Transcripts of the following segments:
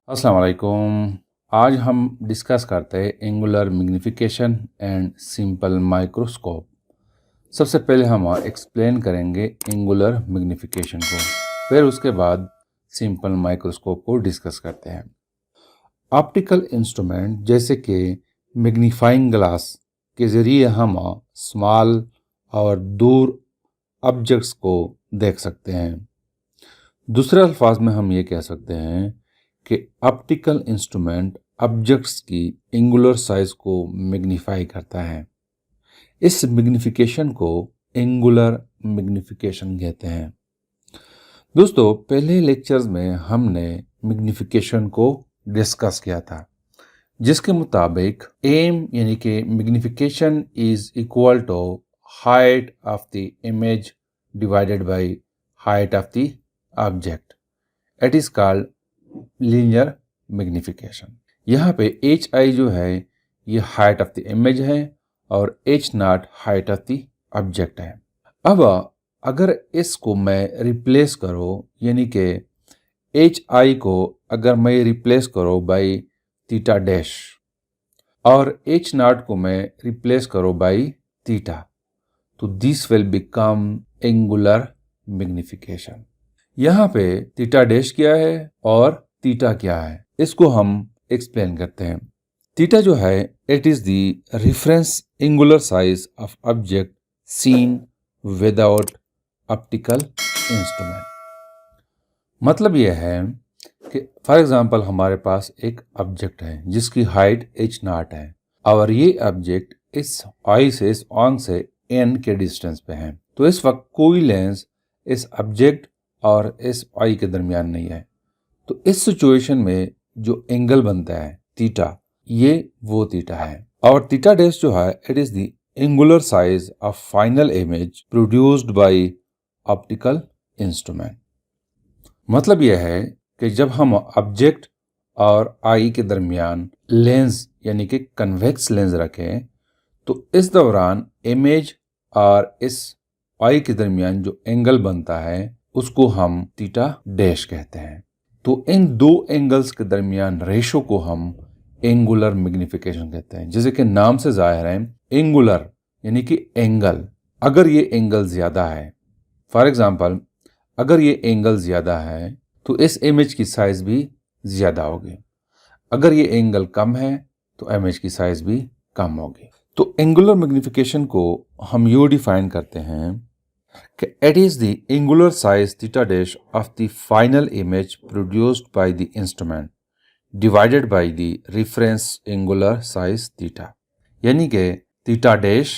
अस्सलाम वालेकुम। आज हम डिस्कस करते हैं angular magnification and simple microscope. सबसे पहले हम एक्सप्लेन करेंगे एंगुलर मैग्नीफिकेशन को, फिर उसके बाद सिंपल माइक्रोस्कोप को डिस्कस करते हैं। ऑप्टिकल इंस्ट्रूमेंट जैसे कि मैग्नीफाइंग ग्लास के ज़रिए हम स्मॉल और दूर ऑब्जेक्ट्स को देख सकते हैं। दूसरे अल्फाज में हम ये कह सकते हैं कि ऑप्टिकल इंस्ट्रूमेंट ऑब्जेक्ट्स की एंगुलर साइज को मैग्नीफाई करता है। इस मैग्नीफिकेशन को एंगुलर मैग्नीफिकेशन कहते हैं। दोस्तों, पहले लेक्चर्स में हमने मैग्नीफिकेशन को डिस्कस किया था, जिसके मुताबिक एम यानी कि magnification is equal to height of the image divided by height of the object. It is called linear magnification. यहाँ पे एच आई जो है ये हाइट ऑफ द इमेज है और H not height of the object है। अब अगर इसको मैं रिप्लेस करो, यानी कि एच आई को अगर मैं रिप्लेस करो बाई थीटा डैश और एच नॉट को मैं रिप्लेस करो बाई थीटा, तो this will become angular magnification. यहाँ पे थीटा डैश क्या है और थीटा क्या है, इसको हम एक्सप्लेन करते हैं। थीटा जो है it is the reference angular size of object seen without optical instrument. मतलब यह है कि फॉर एग्जांपल हमारे पास एक ऑब्जेक्ट है जिसकी हाइट एच नॉट है और ये ऑब्जेक्ट इस आई से, इस ऑन से एन के डिस्टेंस पे है। तो इस वक्त कोई लेंस इस ऑब्जेक्ट और इस आई के दरमियान नहीं है। तो इस सिचुएशन में जो एंगल बनता है थीटा, ये वो थीटा है। और थीटा डैश जो है it is the angular size of final image produced by optical instrument. मतलब यह है कि जब हम ऑब्जेक्ट और आई के दरमियान लेंस यानी कि कन्वेक्स लेंस रखें, तो इस दौरान इमेज और इस आई के दरमियान जो एंगल बनता है उसको हम थीटा डैश कहते हैं। तो इन दो एंगल्स के दरमियान रेशो को हम एंगुलर मैग्नीफिकेशन कहते हैं। जैसे कि नाम से जाहिर है, एंगुलर यानी कि एंगल। अगर ये एंगल ज्यादा है, फॉर एग्जांपल अगर ये एंगल ज्यादा है तो इस इमेज की साइज भी ज्यादा होगी। अगर ये एंगल कम है तो इमेज की साइज भी कम होगी। तो एंगुलर मैग्नीफिकेशन को हम यूं डिफाइन करते हैं कि it is the angular size theta dash of the final image produced by the instrument divided by the reference angular size theta। यानी कि थीटा डैश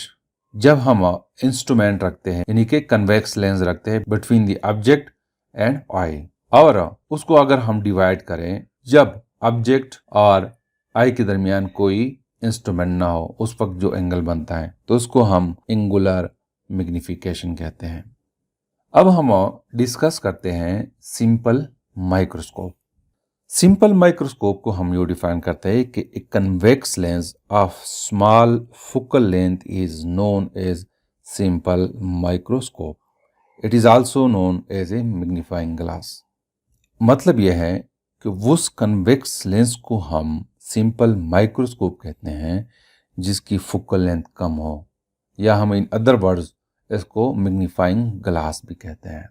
जब हम इंस्ट्रूमेंट रखते हैं यानी कि कन्वेक्स लेंस रखते हैं between the object and I, और उसको अगर हम डिवाइड करें जब ऑब्जेक्ट और आई के दरमियान कोई इंस्ट्रूमेंट ना हो, उस वक्त जो एंगल बनता है तो उसको हम एंगुलर मैग्नीफिकेशन कहते हैं। अब हम डिस्कस करते हैं सिंपल माइक्रोस्कोप। सिंपल माइक्रोस्कोप को हम यूं डिफाइन करते हैं कि एक convex lens of small focal length is known as simple microscope. It is also known as a magnifying glass. मतलब यह है कि उस कन्वेक्स लेंस को हम सिंपल माइक्रोस्कोप कहते हैं जिसकी फोकल लेंथ कम हो, या हम इन अदर वर्ड्स इसको मैग्नीफाइंग ग्लास भी कहते हैं।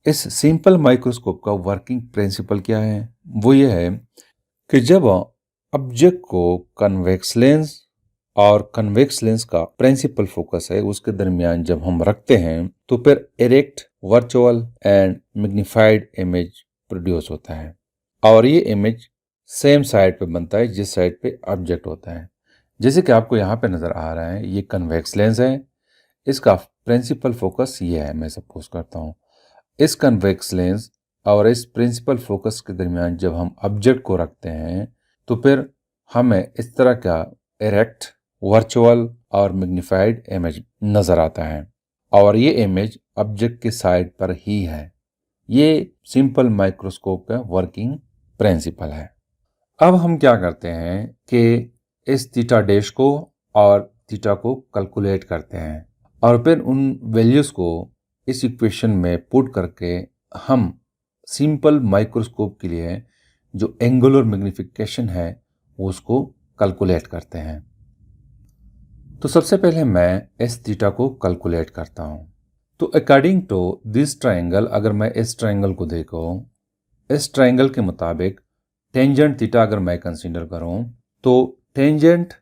इस सिंपल माइक्रोस्कोप का वर्किंग प्रिंसिपल क्या है? वो ये है कि जब ऑब्जेक्ट को कन्वेक्स लेंस और कन्वेक्स लेंस का प्रिंसिपल फोकस है उसके दरमियान जब हम रखते हैं तो फिर erect, virtual and magnified image produce होता है। और ये इमेज सेम साइड पे बनता है जिस साइड पे ऑब्जेक्ट होता है। जैसे कि आपको यहाँ पे नजर आ रहा है, ये कन्वेक्स लेंस है, इसका प्रिंसिपल फोकस ये है। मैं सपोज करता हूँ इस कन्वेक्स लेंस और इस प्रिंसिपल फोकस के दरमियान जब हम ऑब्जेक्ट को रखते हैं तो फिर हमें इस तरह का इरेक्ट, वर्चुअल और मैग्नीफाइड इमेज नजर आता है, और ये इमेज ऑब्जेक्ट के साइड पर ही है। ये सिंपल माइक्रोस्कोप का वर्किंग प्रिंसिपल है। अब हम क्या करते हैं कि इस थीटा डैश को और थीटा को कैलकुलेट करते हैं और फिर उन वैल्यूज को इस इक्वेशन में पुट करके हम सिंपल माइक्रोस्कोप के लिए जो एंगुलर मैग्नीफिकेशन है वो उसको कैलकुलेट करते हैं। तो सबसे पहले मैं एस थीटा को कैलकुलेट करता हूँ। तो अकॉर्डिंग टू दिस ट्रायंगल, अगर मैं इस ट्रायंगल को देखूँ, इस ट्रायंगल के मुताबिक टेंजेंट थीटा अगर मैं कंसीडर करूँ तो tangent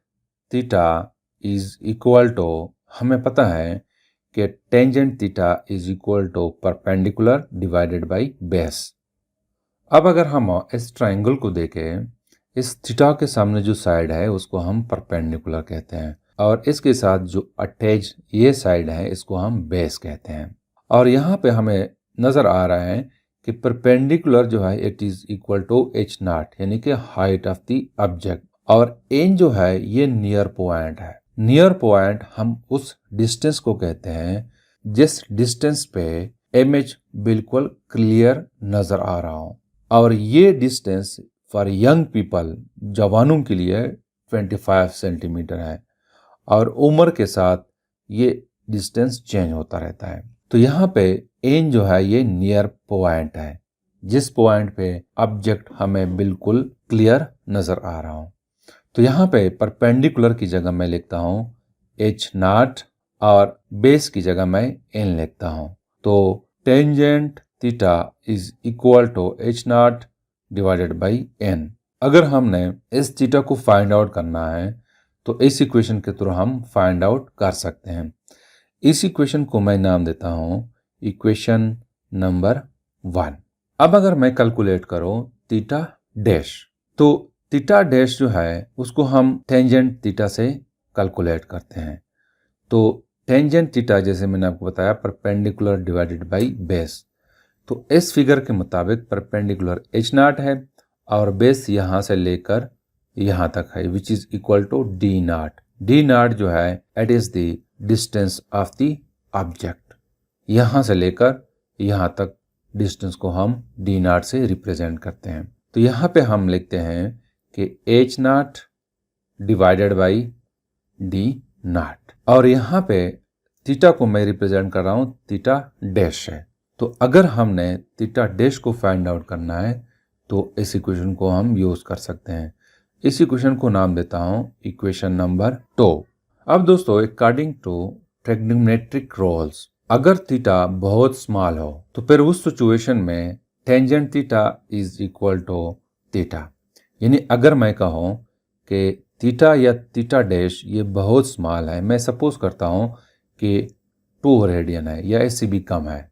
theta is equal to, हमें पता है कि tangent theta is equal to perpendicular divided by base. अब अगर हम इस ट्रायंगल को देखें, इस थीटा के सामने जो साइड है उसको हम परपेंडिकुलर कहते हैं और इसके साथ जो अटैच ये साइड है इसको हम बेस कहते हैं। और यहाँ पे हमें नज़र आ रहा है कि परपेंडिकुलर जो है it is equal to H naught, यानी कि हाइट ऑफ द ऑब्जेक्ट, और एन जो है ये नियर पॉइंट है। नियर पॉइंट हम उस डिस्टेंस को कहते हैं जिस डिस्टेंस पे इमेज बिल्कुल क्लियर नजर आ रहा हो, और ये डिस्टेंस फॉर यंग पीपल, जवानों के लिए 25 सेंटीमीटर है और उम्र के साथ ये डिस्टेंस चेंज होता रहता है। तो यहाँ पे एन जो है ये नियर पॉइंट है, जिस पॉइंट पे ऑब्जेक्ट हमें बिल्कुल क्लियर नजर आ रहा हो। तो यहाँ पे परपेंडिकुलर की जगह मैं लिखता हूँ एच नॉट और बेस की जगह मैं एन लिखता हूँ। तो tangent theta is equal to H naught divided by N. अगर हमने इस थीटा को फाइंड आउट करना है तो इस इक्वेशन के थ्रू हम फाइंड आउट कर सकते हैं। इस इक्वेशन को मैं नाम देता हूँ इक्वेशन नंबर 1। अब अगर मैं कैलकुलेट करूँ थीटा डैश, तो थीटा डैश जो है उसको हम टेंजेंट थीटा से कैलकुलेट करते हैं। तो टेंजेंट थीटा जैसे मैंने आपको बताया परपेंडिकुलर डिवाइडेड बाय बेस। तो इस फिगर के मुताबिक परपेंडिकुलर एच नॉट है और बेस यहाँ से लेकर यहाँ तक है which is equal to D naught. D naught जो है it is the distance of the object. यहाँ से लेकर यहाँ तक डिस्टेंस को हम डी नॉट से रिप्रेजेंट करते हैं। तो यहाँ पे हम लिखते हैं कि H naught divided by D not, और यहाँ पे थीटा को मैं रिप्रेजेंट कर रहा हूँ थीटा डैश है। तो अगर हमने थीटा डैश को फाइंड आउट करना है तो इस इक्वेशन को हम यूज कर सकते हैं। इस इक्वेशन को नाम देता हूँ इक्वेशन नंबर 2। अब दोस्तों अकॉर्डिंग टू ट्रिग्नोमेट्रिक रूल्स, अगर थीटा बहुत स्मॉल हो तो फिर उस सिचुएशन में tangent theta is equal to theta. यानी अगर मैं कहूँ कि थीटा या थीटा डैश ये बहुत स्मॉल है, मैं सपोज करता हूँ कि 2 रेडियन है या इससे भी कम है,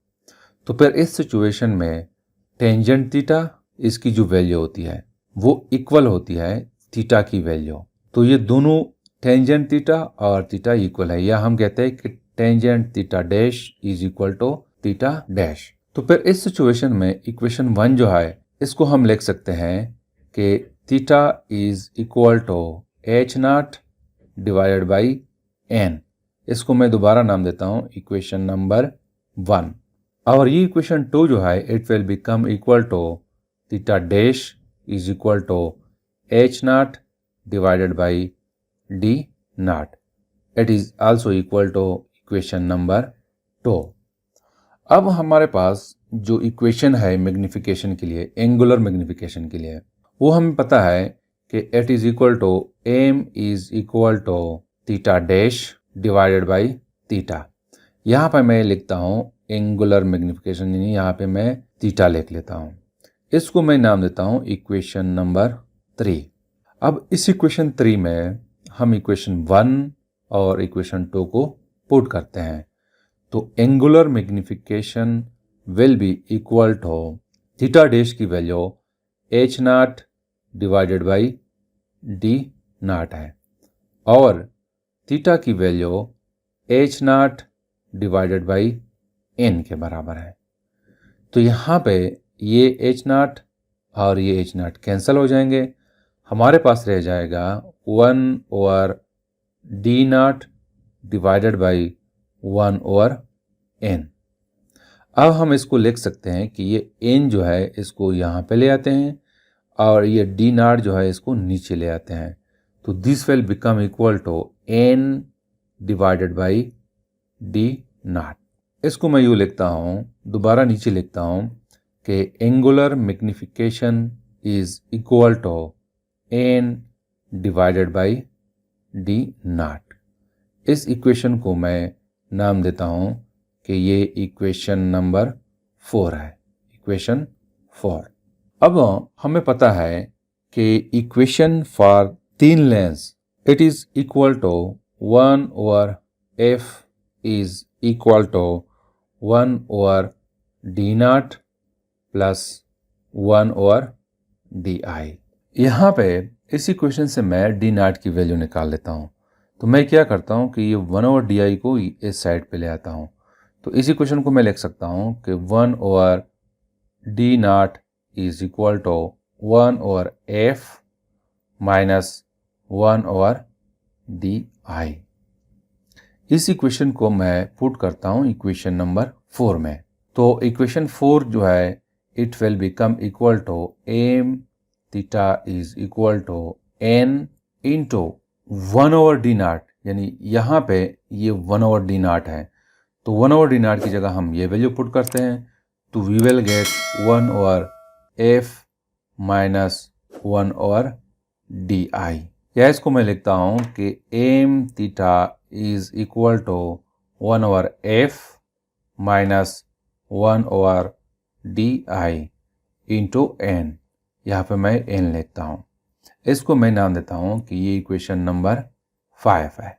तो फिर इस सिचुएशन में टेंजेंट थीटा इसकी जो वैल्यू होती है वो इक्वल होती है थीटा की वैल्यू। तो ये दोनों टेंजेंट थीटा और थीटा इक्वल है, या हम कहते हैं कि tangent theta dash is equal to theta dash. तो फिर इस सिचुएशन में इक्वेशन 1 जो है इसको हम लिख सकते हैं कि theta is equal to H naught divided by N. इसको मैं दोबारा नाम देता हूँ इक्वेशन नंबर 1। और ये इक्वेशन 2 जो है it will become equal to theta dash is equal to H naught divided by D naught. It is also equal to equation number 2। अब हमारे पास जो इक्वेशन है मैग्निफिकेशन के लिए, एंगुलर मैग्निफिकेशन के लिए, वो हमें पता है कि it is equal to M is equal to theta dash divided by theta. यहाँ पर मैं लिखता हूँ एंगुलर मैग्निफिकेशन, यानी यहाँ पे मैं थीटा लिख लेता हूँ। इसको मैं नाम देता हूँ इक्वेशन नंबर 3। अब इस इक्वेशन 3 में हम इक्वेशन 1 और इक्वेशन 2 को पुट करते हैं। तो angular magnification will be equal to theta dash की value H naught divided by D naught है और थीटा की value H naught divided by N के बराबर है। तो यहाँ पे ये एच नॉट और ये एच नॉट कैंसिल हो जाएंगे, हमारे पास रह जाएगा 1 over D naught divided by 1 over N. अब हम इसको लिख सकते हैं कि ये एन जो है इसको यहाँ पे ले आते हैं और ये डी नॉट जो है इसको नीचे ले आते हैं। तो this will become equal to N divided by D naught. इसको मैं यूँ लिखता हूँ, दोबारा नीचे लिखता हूँ कि angular magnification is equal to n divided by d naught। इस इक्वेशन को मैं नाम देता हूं कि ये इक्वेशन नंबर 4 है, इक्वेशन 4। अब हमें पता है कि equation for 3 lens it is equal to 1 over f is equal to 1 over d naught plus 1 over di। यहाँ पे इस इक्वेशन से मैं d नॉट की वैल्यू निकाल लेता हूँ। तो मैं क्या करता हूँ कि ये 1 ओवर di को इस साइड पे ले आता हूँ। तो इस इक्वेशन को मैं लिख सकता हूँ कि 1 over d naught is equal to 1 over f minus 1 over di। इस इक्वेशन को मैं पुट करता हूँ इक्वेशन नंबर 4 में। तो इक्वेशन 4 जो है it will become equal to m theta is equal to n into 1 over d naught, यानी यहाँ पे ये 1 ओवर d नॉट है। तो 1 ओवर d नॉट की जगह हम ये वैल्यू पुट करते हैं तो we will get 1 over f minus 1 over di। या इसको मैं लिखता हूँ कि m theta is equal to 1 over f minus 1 over di into n। यहाँ पे मैं n लिखता हूँ। इसको मैं नाम देता हूँ कि ये इक्वेशन नंबर 5 है।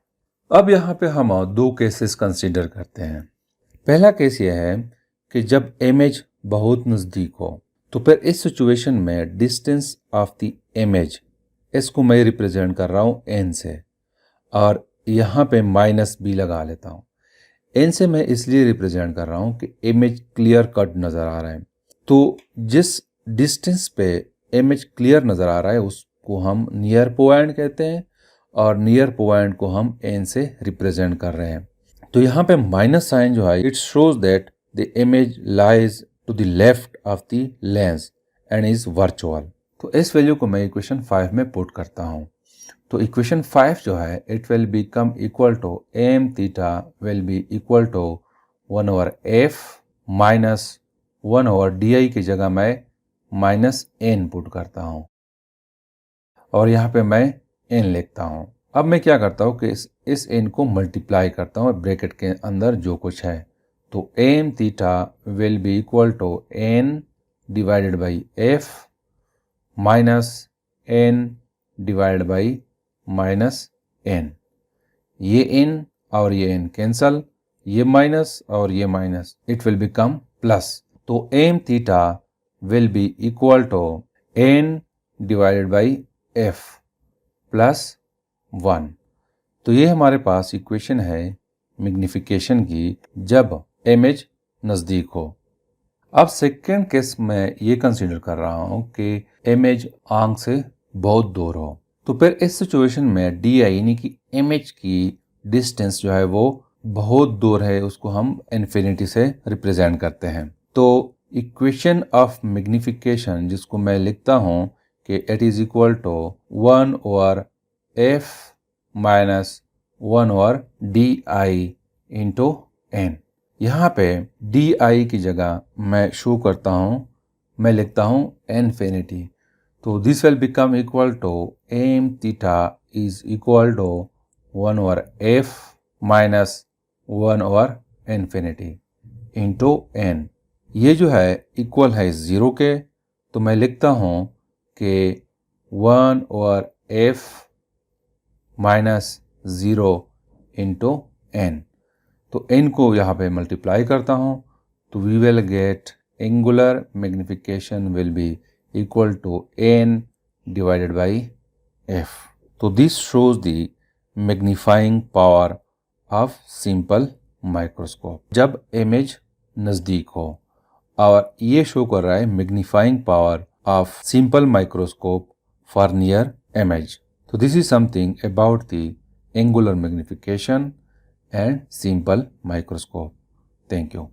अब यहाँ पे हम 2 केसेस कंसीडर करते हैं। पहला केस ये है कि जब इमेज बहुत नज़दीक हो, तो फिर इस सिचुएशन में डिस्टेंस ऑफ द इमेज इसको मैं रिप्रेजेंट कर रहा हूँ n से, और यहाँ पे माइनस b लगा लेता हूँ। n से मैं इसलिए रिप्रेजेंट कर रहा हूँ कि इमेज क्लियर कट नज़र आ रहा है। तो जिस डिस्टेंस पे इमेज क्लियर नज़र आ रहा है उसको हम नियर पॉइंट कहते हैं, और नियर पॉइंट को हम n से रिप्रेजेंट कर रहे हैं। तो यहाँ पे माइनस साइन जो है it shows that the image lies to the left of the lens and is virtual. तो इस वैल्यू को मैं इक्वेशन 5 में पुट करता हूँ। तो इक्वेशन 5 जो है it will become equal to m theta will be equal to 1 over f minus 1 over di की जगह मैं माइनस n पुट करता हूँ, और यहाँ पे मैं n लिखता हूँ। अब मैं क्या करता हूँ कि इस n को मल्टीप्लाई करता हूँ ब्रैकेट के अंदर जो कुछ है। तो m theta will be equal to n divided by f minus n divided by minus n। ये n और ये n कैंसल, ये माइनस और ये minus, it will become plus. तो m theta will be equal to n divided by f plus 1। तो ये हमारे पास इक्वेशन है मैग्नीफिकेशन की जब इमेज नज़दीक हो। अब सेकेंड केस में ये कंसीडर कर रहा हूँ कि इमेज आंख से बहुत दूर हो। तो फिर इस सिचुएशन में di यानी कि इमेज की डिस्टेंस जो है वो बहुत दूर है, उसको हम इन्फिनिटी से रिप्रेजेंट करते हैं। तो इक्वेशन ऑफ मैग्नीफिकेशन जिसको मैं लिखता हूँ कि it is equal to 1 over f minus 1 over di into n। यहाँ पे di की जगह मैं शो करता हूँ, मैं लिखता हूँ इन्फिनिटी। तो this will become equal to m theta is equal to 1 over f minus 1 over infinity into n। ये जो है इक्वल है 0 के, तो मैं लिखता हूँ कि 1 over f minus 0 into n। तो n को यहाँ पे मल्टीप्लाई करता हूँ तो we will get angular magnification will be equal to n divided by f। तो this shows the magnifying power of simple microscope जब इमेज नज़दीक हो, और ये शो कर रहा है magnifying power of simple microscope for near image. So this is something about the angular magnification and simple microscope. Thank you.